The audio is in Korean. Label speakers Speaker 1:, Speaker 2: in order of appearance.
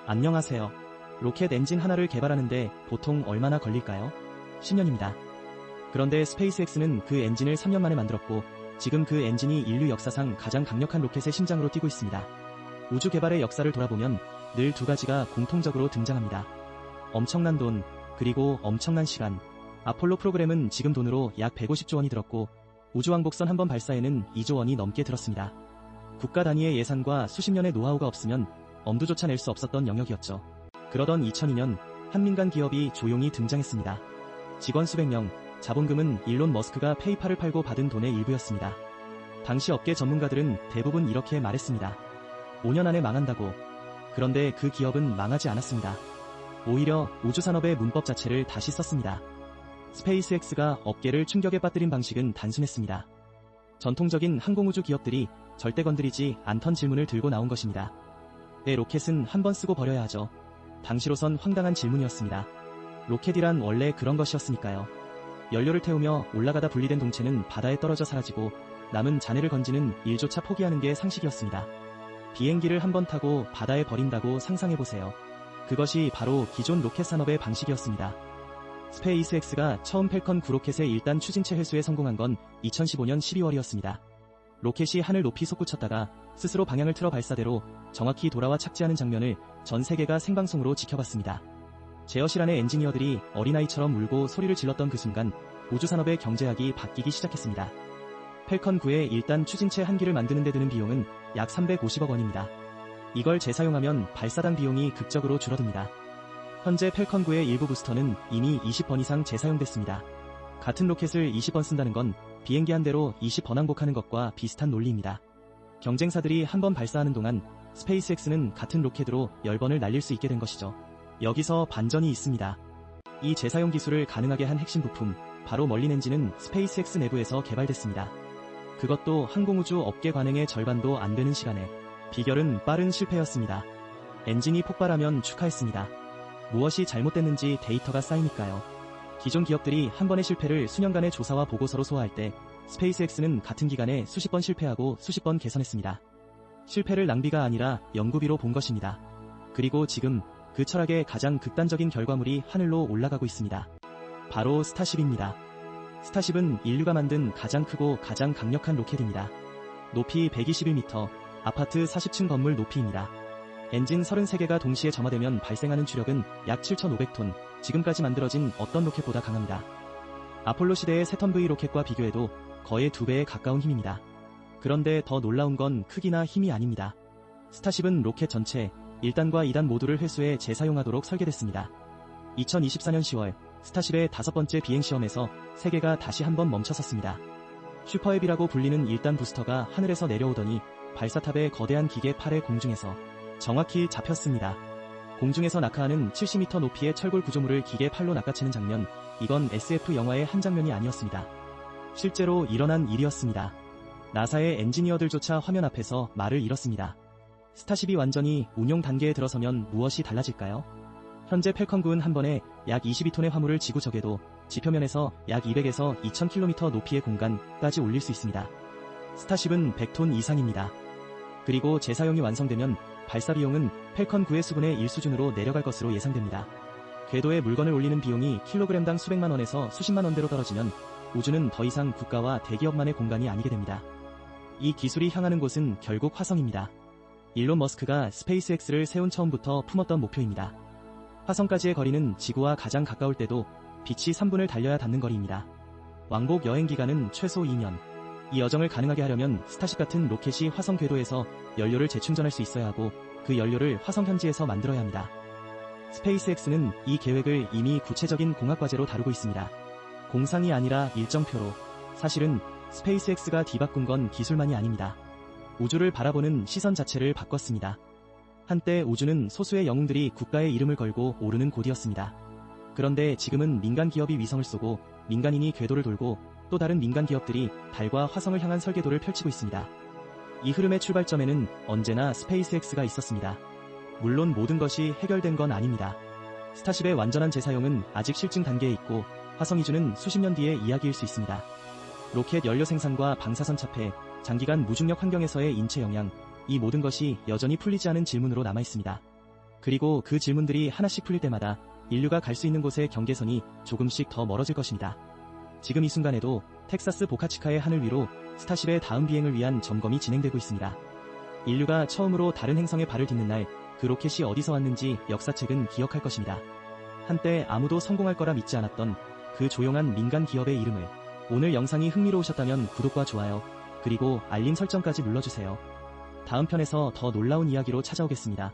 Speaker 1: 안녕하세요. 로켓 엔진 하나를 개발하는데 보통 얼마나 걸릴까요? 10년입니다. 그런데 스페이스X는 그 엔진을 3년 만에 만들었고 지금 그 엔진이 인류 역사상 가장 강력한 로켓의 심장으로 뛰고 있습니다. 우주 개발의 역사를 돌아보면 늘 두 가지가 공통적으로 등장합니다. 엄청난 돈, 그리고 엄청난 시간. 아폴로 프로그램은 지금 돈으로 약 150조 원이 들었고 우주왕복선 한 번 발사에는 2조 원이 넘게 들었습니다. 국가 단위의 예산과 수십 년의 노하우가 없으면 엄두조차 낼 수 없었던 영역이었죠. 그러던 2002년 한 민간 기업이 조용히 등장했습니다. 직원 수백 명, 자본금은 일론 머스크가 페이팔을 팔고 받은 돈의 일부였습니다. 당시 업계 전문가들은 대부분 이렇게 말했습니다. 5년 안에 망한다고. 그런데 그 기업은 망하지 않았습니다. 오히려 우주산업의 문법 자체를 다시 썼습니다. 스페이스X가 업계를 충격에 빠뜨린 방식은 단순했습니다. 전통적인 항공우주 기업들이 절대 건드리지 않던 질문을 들고 나온 것입니다. 내 로켓은 한 번 쓰고 버려야 하죠. 당시로선 황당한 질문이었습니다. 로켓이란 원래 그런 것이었으니까요. 연료를 태우며 올라가다 분리된 동체는 바다에 떨어져 사라지고 남은 잔해를 건지는 일조차 포기하는 게 상식이었습니다. 비행기를 한 번 타고 바다에 버린다고 상상해보세요. 그것이 바로 기존 로켓 산업의 방식이었습니다. 스페이스X가 처음 펠컨 9 로켓의 1단 추진체 회수에 성공한 건 2015년 12월이었습니다. 로켓이 하늘 높이 솟구쳤다가 스스로 방향을 틀어 발사대로 정확히 돌아와 착지하는 장면을 전 세계가 생방송으로 지켜봤습니다. 제어실 안의 엔지니어들이 어린아이처럼 울고 소리를 질렀던 그 순간 우주산업의 경제학이 바뀌기 시작했습니다. 펠컨 9의 1단 추진체 한 기를 만드는 데 드는 비용은 약 350억 원입니다. 이걸 재사용하면 발사당 비용이 극적으로 줄어듭니다. 현재 펠컨 9의 일부 부스터는 이미 20번 이상 재사용됐습니다. 같은 로켓을 20번 쓴다는 건 비행기 한 대로 20번 항복하는 것과 비슷한 논리입니다. 경쟁사들이 한 번 발사하는 동안 스페이스X는 같은 로켓으로 10번을 날릴 수 있게 된 것이죠. 여기서 반전이 있습니다. 이 재사용 기술을 가능하게 한 핵심 부품, 바로 멀린 엔진은 스페이스X 내부에서 개발됐습니다. 그것도 항공우주 업계 관행의 절반도 안 되는 시간에. 비결은 빠른 실패였습니다. 엔진이 폭발하면 축하했습니다. 무엇이 잘못됐는지 데이터가 쌓이니까요. 기존 기업들이 한 번의 실패를 수년간의 조사와 보고서로 소화할 때 스페이스X는 같은 기간에 수십 번 실패하고 수십 번 개선했습니다. 실패를 낭비가 아니라 연구비로 본 것입니다. 그리고 지금 그 철학의 가장 극단적인 결과물이 하늘로 올라가고 있습니다. 바로 스타쉽입니다. 스타쉽은 인류가 만든 가장 크고 가장 강력한 로켓입니다. 높이 121m, 아파트 40층 건물 높이입니다. 엔진 33개가 동시에 점화되면 발생하는 추력은 약 7,500톤, 지금까지 만들어진 어떤 로켓보다 강합니다. 아폴로 시대의 세턴 V 로켓과 비교해도 거의 2배에 가까운 힘입니다. 그런데 더 놀라운 건 크기나 힘이 아닙니다. 스타쉽은 로켓 전체 1단과 2단 모두를 회수해 재사용하도록 설계됐습니다. 2024년 10월 스타쉽의 5번째 비행시험에서 세계가 다시 한번 멈춰섰습니다. 슈퍼헤비라고 불리는 1단 부스터가 하늘에서 내려오더니 발사탑의 거대한 기계 팔의 공중에서 정확히 잡혔습니다. 공중에서 낙하하는 70m 높이의 철골 구조물을 기계 팔로 낚아채는 장면, 이건 SF 영화의 한 장면이 아니었습니다. 실제로 일어난 일이었습니다. 나사의 엔지니어들조차 화면 앞에서 말을 잃었습니다. 스타쉽이 완전히 운용 단계에 들어서면 무엇이 달라질까요? 현재 펠컨 9는 한 번에 약 22톤의 화물을 지구적에도 지표면에서 약 200에서 2000km 높이의 공간까지 올릴 수 있습니다. 스타쉽은 100톤 이상입니다. 그리고 재사용이 완성되면 발사 비용은 펠컨 9의 수분의 1 수준으로 내려갈 것으로 예상됩니다. 궤도에 물건을 올리는 비용이 킬로그램당 수백만 원에서 수십만 원대로 떨어지면 우주는 더 이상 국가와 대기업만의 공간이 아니게 됩니다. 이 기술이 향하는 곳은 결국 화성입니다. 일론 머스크가 스페이스X를 세운 처음부터 품었던 목표입니다. 화성까지의 거리는 지구와 가장 가까울 때도 빛이 3분을 달려야 닿는 거리입니다. 왕복 여행 기간은 최소 2년. 이 여정을 가능하게 하려면 스타쉽 같은 로켓이 화성 궤도에서 연료를 재충전할 수 있어야 하고 그 연료를 화성 현지에서 만들어야 합니다. 스페이스X는 이 계획을 이미 구체적인 공학과제로 다루고 있습니다. 공상이 아니라 일정표로. 사실은 스페이스X가 뒤바꾼 건 기술만이 아닙니다. 우주를 바라보는 시선 자체를 바꿨습니다. 한때 우주는 소수의 영웅들이 국가의 이름을 걸고 오르는 곳이었습니다. 그런데 지금은 민간 기업이 위성을 쏘고 민간인이 궤도를 돌고 또 다른 민간 기업들이 달과 화성을 향한 설계도를 펼치고 있습니다. 이 흐름의 출발점에는 언제나 스페이스X가 있었습니다. 물론 모든 것이 해결된 건 아닙니다. 스타쉽의 완전한 재사용은 아직 실증 단계에 있고 화성 이주는 수십 년 뒤의 이야기일 수 있습니다. 로켓 연료 생산과 방사선 차폐, 장기간 무중력 환경에서의 인체 영향, 이 모든 것이 여전히 풀리지 않은 질문으로 남아있습니다. 그리고 그 질문들이 하나씩 풀릴 때마다 인류가 갈 수 있는 곳의 경계선이 조금씩 더 멀어질 것입니다. 지금 이 순간에도 텍사스 보카치카의 하늘 위로 스타쉽의 다음 비행을 위한 점검이 진행되고 있습니다. 인류가 처음으로 다른 행성에 발을 딛는 날, 그 로켓이 어디서 왔는지 역사책은 기억할 것입니다. 한때 아무도 성공할 거라 믿지 않았던 그 조용한 민간 기업의 이름을. 오늘 영상이 흥미로우셨다면 구독과 좋아요, 그리고 알림 설정까지 눌러주세요. 다음 편에서 더 놀라운 이야기로 찾아오겠습니다.